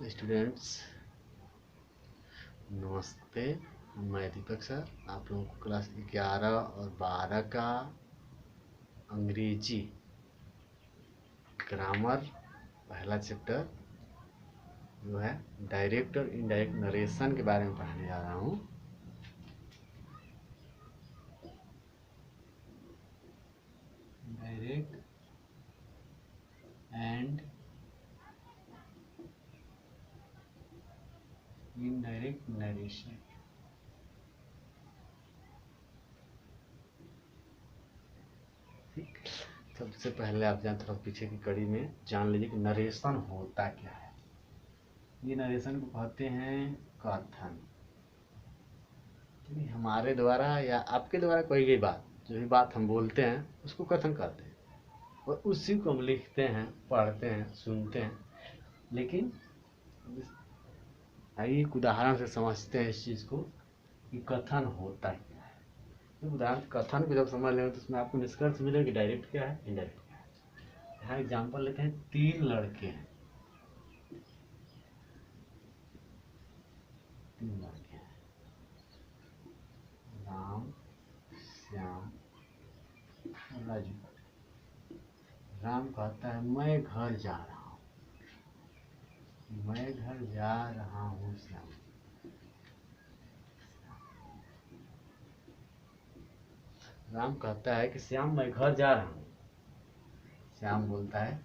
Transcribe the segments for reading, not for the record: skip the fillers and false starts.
Students नमस्ते, मैं दीपक sir आप लोगों को क्लास 11 और 12 का अंग्रेजी ग्रामर पहला चैप्टर जो है डायरेक्ट और इनडायरेक्ट नरेशन के बारे में पढ़ाने जा रहा हूँ। Direct and indirect narration. ठीक, सबसे पहले आप जान थोड़ा पीछे की कड़ी में जान लीजिए कि नरेशन होता क्या है। ये नरेशन को कहते हैं कथन। हमारे द्वारा या आपके द्वारा कोई भी बात, जो भी बात हम बोलते हैं उसको कथन कहते हैं और उसी को हम लिखते हैं, पढ़ते हैं, सुनते हैं। लेकिन आइए एक उदाहरण से समझते हैं इस चीज़ को कि कथन होता क्या है। तो उदाहरण कथन को जब समझ लेंगे तो उसमें आपको निष्कर्ष मिलेगा कि डायरेक्ट क्या है, इनडायरेक्ट क्या है। यहाँ एग्जाम्पल लेते हैं, 3 लड़के हैं। 3 लड़के हैं, राम, श्याम, राजू। राम कहता है मैं घर जा रहा हूँ, मैं घर जा रहा हूँ श्याम। राम कहता है कि श्याम मैं घर जा रहा हूँ। श्याम बोलता है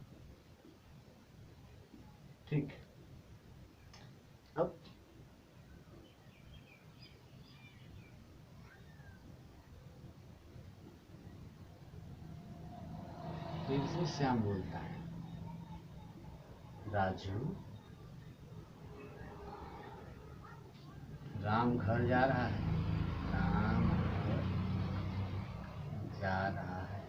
ठीक। अब फिर से श्याम बोलता है राजू, राम घर जा रहा है, राम घर जा रहा है।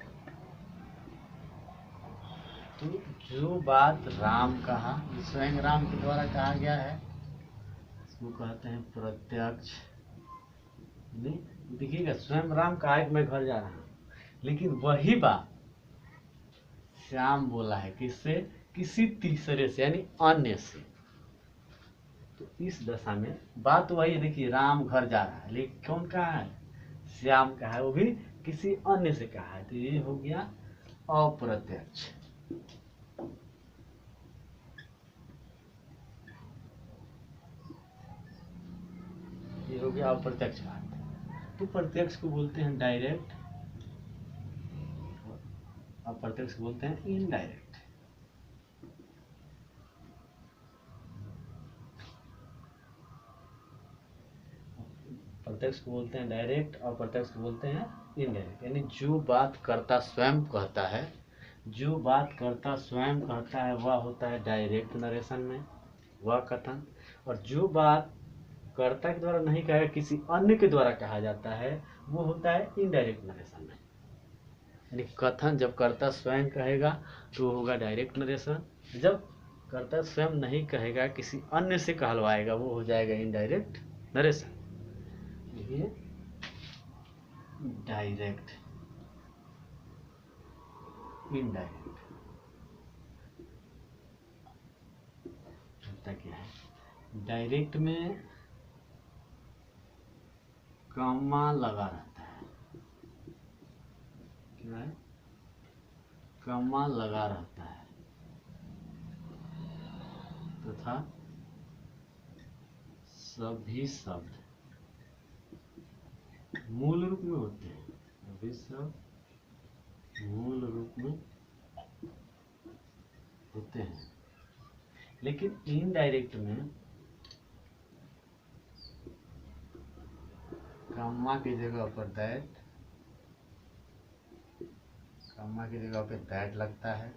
तो जो बात राम कहा, स्वयं राम के द्वारा कहा गया है, इसको कहते हैं प्रत्यक्ष। देखिएगा, स्वयं राम कहा है कि मैं घर जा रहा हूँ, लेकिन वही बात श्याम बोला है किससे, किसी तीसरे से, यानी अन्य से। तो इस दशा में बात वही है। देखिए, राम घर जा रहा है, लेकिन कौन कहा है, श्याम कहा है, वो भी किसी अन्य से कहा है। तो ये हो गया अप्रत्यक्ष। ये हो गया अप्रत्यक्ष बात। तो प्रत्यक्ष को बोलते हैं डायरेक्ट, अप्रत्यक्ष को बोलते हैं इनडायरेक्ट। प्रत्यक्ष को बोलते हैं डायरेक्ट और प्रत्यक्ष को बोलते हैं इनडायरेक्ट। यानी जो बात कर्ता स्वयं कहता है, जो बात कर्ता स्वयं कहता है वह होता है डायरेक्ट नरेशन में, वह कथन। और जो बात कर्ता के द्वारा नहीं कहा, किसी अन्य के द्वारा कहा जाता है, वो होता है इनडायरेक्ट नरेशन में। यानी कथन जब कर्ता स्वयं कहेगा तो होगा डायरेक्ट नरेशन, जब कर्ता स्वयं नहीं कहेगा, किसी अन्य से कहलवाएगा, वो हो जाएगा इनडायरेक्ट नरेशन। ये डायरेक्ट, इनडायरेक्ट होता क्या है। डायरेक्ट में कॉमा लगा रहता है, क्या है, कॉमा लगा रहता है तथा सभी शब्द मूल रूप में होते हैं। सभी शब्द मूल रूप में होते हैं। लेकिन इनडायरेक्ट में कॉमा की जगह पर दैट, कॉमा की जगह पे दैट लगता है।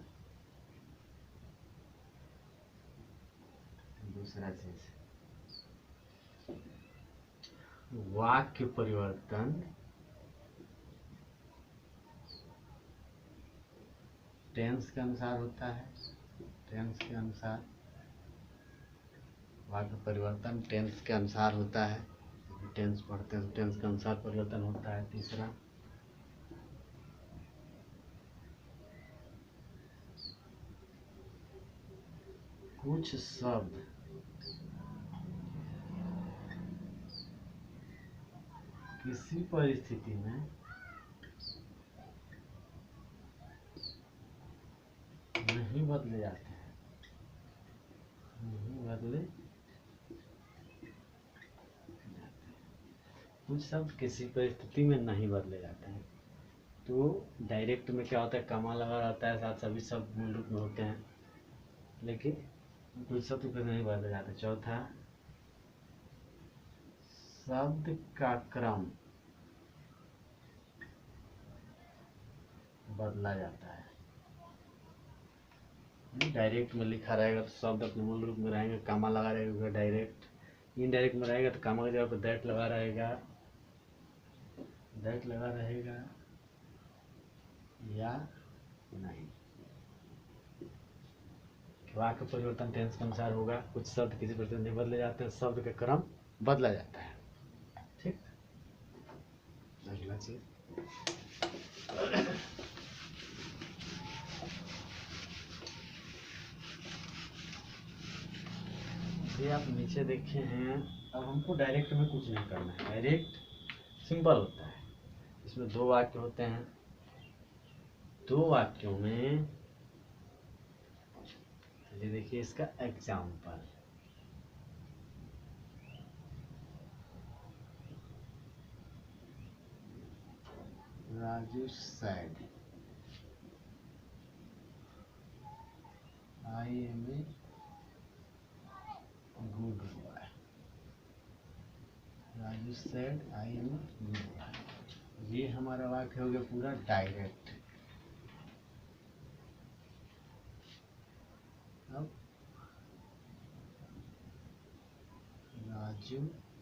दूसरा चीज, वाक्य परिवर्तन टेंस के अनुसार होता है। टेंस के अनुसार वाक्य परिवर्तन टेंस के अनुसार होता है। टेंस पढ़ते हैं तो टेंस के अनुसार परिवर्तन होता है। तीसरा, कुछ शब्द किसी परिस्थिति में नहीं बदले जाते हैं, नहीं बदले जाते हैं। कुछ शब्द किसी परिस्थिति में नहीं बदले जाते हैं। तो डायरेक्ट में क्या होता है, कमा लगा रहता है, साथ सभी शब्द मूल रूप में होते हैं, लेकिन कुछ शब्द पे नहीं बदले जाते। चौथा, शब्द का क्रम बदला जाता है। डायरेक्ट में लिखा रहेगा तो शब्द अपने मूल रूप में रहेंगे, कामा लगा रहेगा डायरेक्ट। इनडायरेक्ट में रहेगा तो कामा की जगह पर दैट लगा रहेगा, दैट लगा रहेगा या नहीं। वाक्य परिवर्तन टेंस के अनुसार होगा। कुछ शब्द किसी परिस्थिति में बदले जाते हैं, शब्द का क्रम बदला जाता है। ठीक, अगला चीज, ये आप नीचे देखे हैं। अब हमको डायरेक्ट में कुछ नहीं करना है, डायरेक्ट सिंपल होता है। इसमें दो वाक्य होते हैं, दो वाक्यों में ये देखिए इसका example, Raju said I am a good boy। Raju said I am a good boy। ये हमारा वाक्य हो गया पूरा डायरेक्ट। अब Raju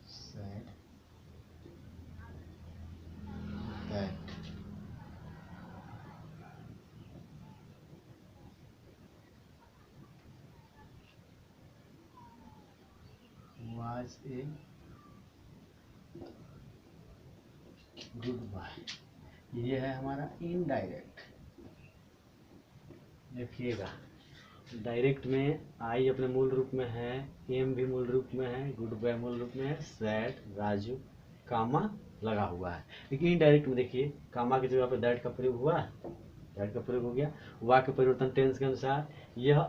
said that was a good bye. ये है हमारा इनडायरेक्ट। देखिएगा डायरेक्ट में आई अपने मूल रूप में है, एम भी मूल रूप में है, गुड बाय मूल रूप में है, सैड, राजू, कामा लगा हुआ है। लेकिन इनडायरेक्ट में देखिए कामा की जगह पे दैट का प्रयोग हुआ, दैट का प्रयोग हो गया। वाक्य परिवर्तन टेंस के अनुसार, यह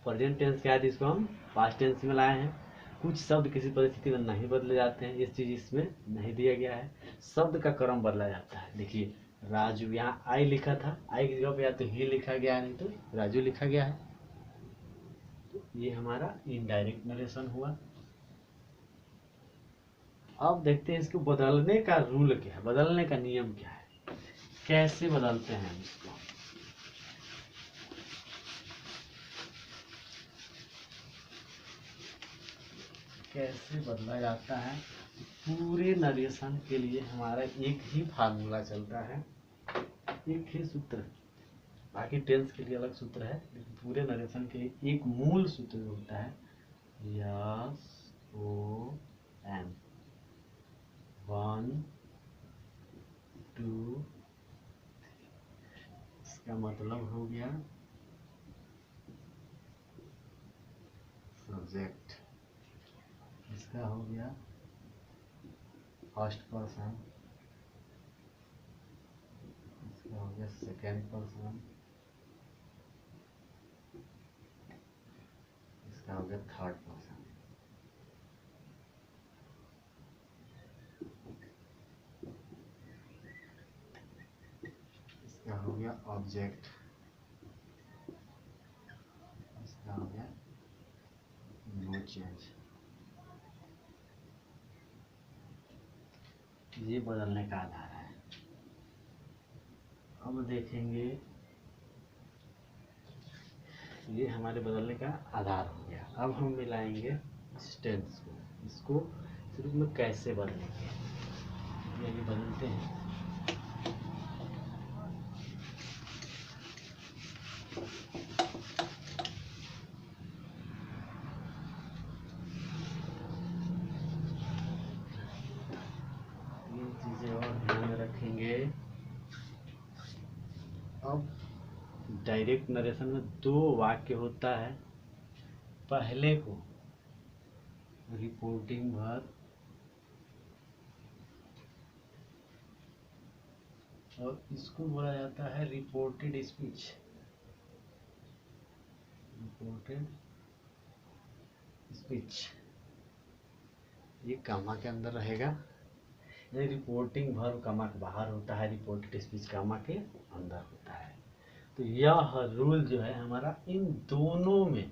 प्रेजेंट टेंस क्या है, इसको हम पास्ट टेंस में लाए हैं। कुछ शब्द किसी परिस्थिति में नहीं बदले जाते हैं, इस चीज इसमें नहीं दिया गया है। शब्द का क्रम बदला जाता है। देखिए राजू, यहाँ आई लिखा था, आई की जगह पे या तो ही लिखा गया है, नहीं तो राजू लिखा गया है। तो ये हमारा इनडायरेक्ट नरेशन हुआ। अब देखते हैं इसको बदलने का रूल क्या है, बदलने का नियम क्या है, कैसे बदलते हैं हम इसको। कैसे बदला जाता है, पूरे नरेशन के लिए हमारा एक ही फार्मूला चलता है, एक ही सूत्र। बाकी टेंस के लिए अलग सूत्र है, लेकिन पूरे नरेशन के लिए एक मूल सूत्र होता है, यस ओ एन, 1 2। इसका मतलब हो गया सब्जेक्ट, इसका हो गया फर्स्ट पर्सन, इसका हो गया सेकेंड पर्सन, इसका हो गया थर्ड पर्सन। इसका हो गया ऑब्जेक्ट, इसका हो गया नो चेंज। ये बदलने का आधार है। अब देखेंगे, ये हमारे बदलने का आधार हो गया। अब हम मिलाएंगे टेंस को, इसको शुरू में कैसे बदलेंगे, ये बदलते हैं। चीजें और ध्यान में रखेंगे। अब डायरेक्ट नरेशन में दो वाक्य होता है, पहले को रिपोर्टिंग वर्ब, और इसको बोला जाता है रिपोर्टेड स्पीच। रिपोर्टेड स्पीच ये कामा के अंदर रहेगा। ये रिपोर्टिंग वर्ब कामा के बाहर होता है, रिपोर्टेड स्पीच कामा के अंदर होता है। तो यह रूल जो है हमारा इन दोनों में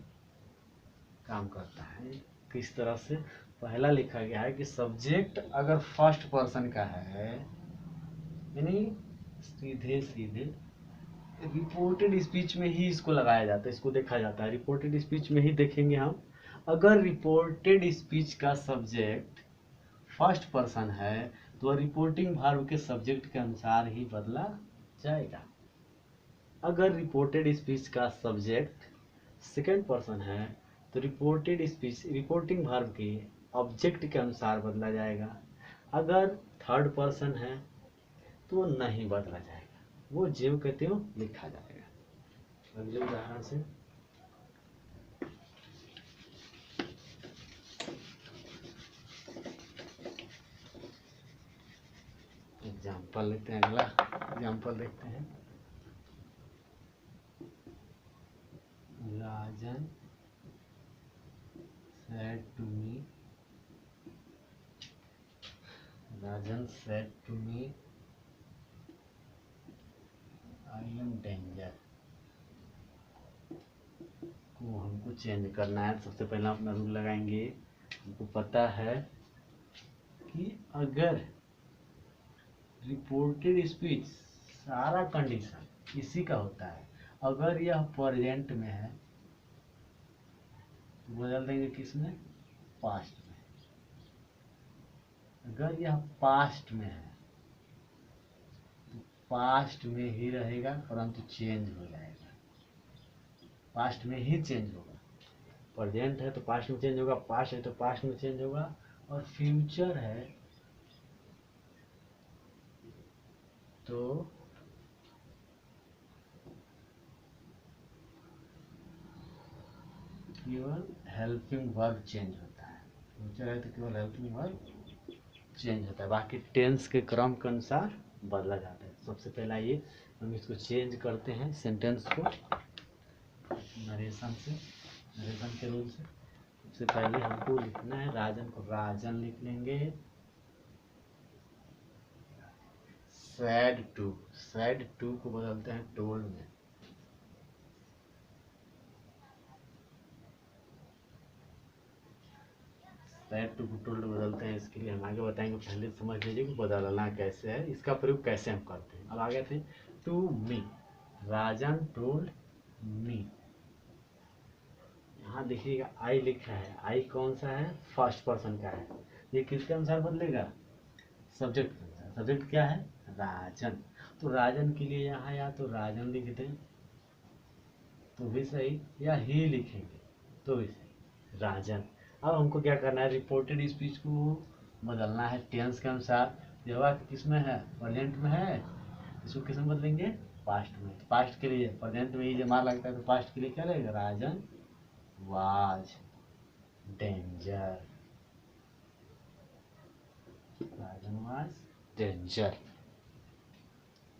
काम करता है। किस तरह से? पहला लिखा गया है कि सब्जेक्ट अगर फर्स्ट पर्सन का है, यानी सीधे सीधे रिपोर्टेड स्पीच में ही इसको लगाया जाता है, इसको देखा जाता है। रिपोर्टेड स्पीच में ही देखेंगे हम। अगर रिपोर्टेड स्पीच का सब्जेक्ट फर्स्ट पर्सन है तो रिपोर्टिंग वर्ब के सब्जेक्ट के अनुसार ही बदला जाएगा। अगर रिपोर्टेड स्पीच का सब्जेक्ट सेकंड पर्सन है तो रिपोर्टेड स्पीच रिपोर्टिंग वर्ब के ऑब्जेक्ट के अनुसार बदला जाएगा। अगर थर्ड पर्सन है तो नहीं बदला जाएगा, वो ज्यों के त्यों लिखा जाएगा। अगले उदाहरण से एग्जाम्पल लेते हैं। अगला एग्जाम्पल देखते हैं। राजन said to me, Rajan said to me, I am danger। को हमको चेंज करना है। सबसे पहले अपना रूल लगाएंगे। हमको पता है कि अगर रिपोर्टेड स्पीच सारा कंडीशन इसी का होता है, अगर यह प्रेजेंट में है तो बदल देंगे किसमें? पास्ट में। अगर यह पास्ट में है तो पास्ट में ही रहेगा, परंतु चेंज हो जाएगा। पास्ट में ही चेंज होगा। प्रेजेंट है तो पास्ट में चेंज होगा, पास्ट है तो पास्ट में चेंज होगा, और फ्यूचर है तो केवल हेल्पिंग वर्ब चेंज होता है। फ्यूचर है तो केवल हेल्पिंग वर्ब चेंज होता है, बाकी टेंस के क्रम के अनुसार बदला जाता है। सबसे पहला ये हम इसको चेंज करते हैं सेंटेंस को नरेशन से, नरेशन के रूल से। सबसे पहले हमको लिखना है राजन को राजन लिख लेंगे। सैड टू को बदलते हैं टोल्ड में। सैड टू को टोल्ड बदलते हैं, इसके लिए हम आगे बताएंगे। पहले समझ लीजिए कि बदलना कैसे है, इसका प्रयोग कैसे हम करते हैं। अब आगे थे to me, Rajan told me. यहाँ देखिएगा आई लिखा है, आई कौन सा है? फर्स्ट पर्सन का है। ये किसके अनुसार बदलेगा? सब्जेक्ट के अनुसार। सब्जेक्ट क्या है? राजन। तो राजन के लिए यहाँ या तो राजन लिख दें तो भी सही, या ही लिखेंगे तो भी सही, राजन। अब हमको क्या करना है? रिपोर्टेड स्पीच को बदलना है टेंस के अनुसार। यह किसमें है? प्रेजेंट में है, इसको किस में बदलेंगे? पास्ट में। तो पास्ट के लिए प्रेजेंट में ही जमा लगता है, तो पास्ट के लिए क्या रहेगा? Rajan was danger. Rajan was danger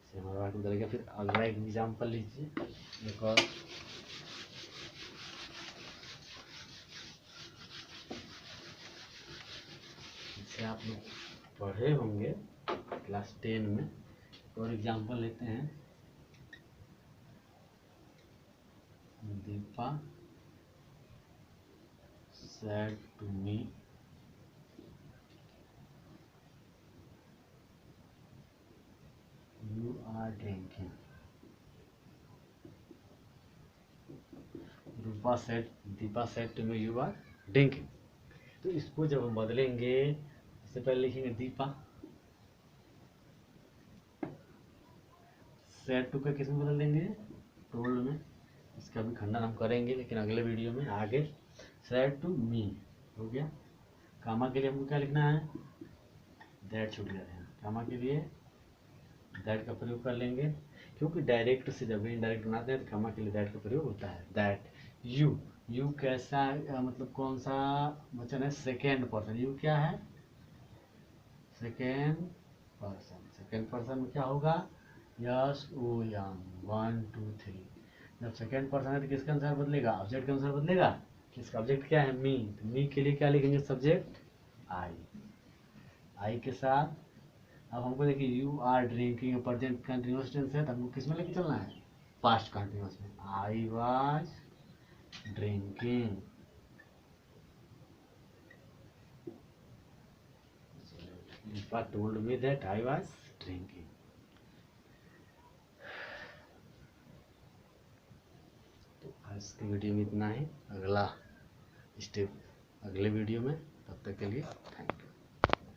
से हमारा बात बदलेगा। फिर अगला एग्जाम्पल लीजिए एक और। इसे आप लोग पढ़े होंगे क्लास 10 में। और एग्जाम्पल लेते हैं। Deepa said to me, you are drinking। Deepa said to me, you are drinking। तो इसको जब हम बदलेंगे, इससे पहले लिखेंगे दीपा said to का किस में बदल देंगे? टोल्ड में। इसका भी खंडन हम करेंगे लेकिन अगले वीडियो में आगे। said to me हो गया। कामा के लिए हमको क्या लिखना है? दैट छूट गया है। कामा के लिए दैट का प्रयोग कर लेंगे, क्योंकि डायरेक्ट से जब इनडायरेक्ट बनाते हैं तो कामा के लिए दैट का प्रयोग होता है। दैट यू कैसा मतलब कौन सा वचन है? Second person. यू क्या है? Second person. सेकेंड पर्सन में क्या होगा? यस ओ यम 1 2 3। जब सेकेंड पर्सन है तो किसका अनुसार बदलेगा, ऑब्जेक्ट के अनुसार बदलेगा। इसका ऑब्जेक्ट क्या है, मी, तो मी के लिए क्या लिखेंगे, सब्जेक्ट आई के साथ। अब हमको देखिए you are drinking present continuous tense है, तो हमको किस में लेके चलना है, पास्ट कंटिन्यूअस में। I was drinking, Deepa told me that I was drinking. तो आज की वीडियो में इतना ही, अगला स्टेप अगले वीडियो में, तब तक के लिए थैंक यू।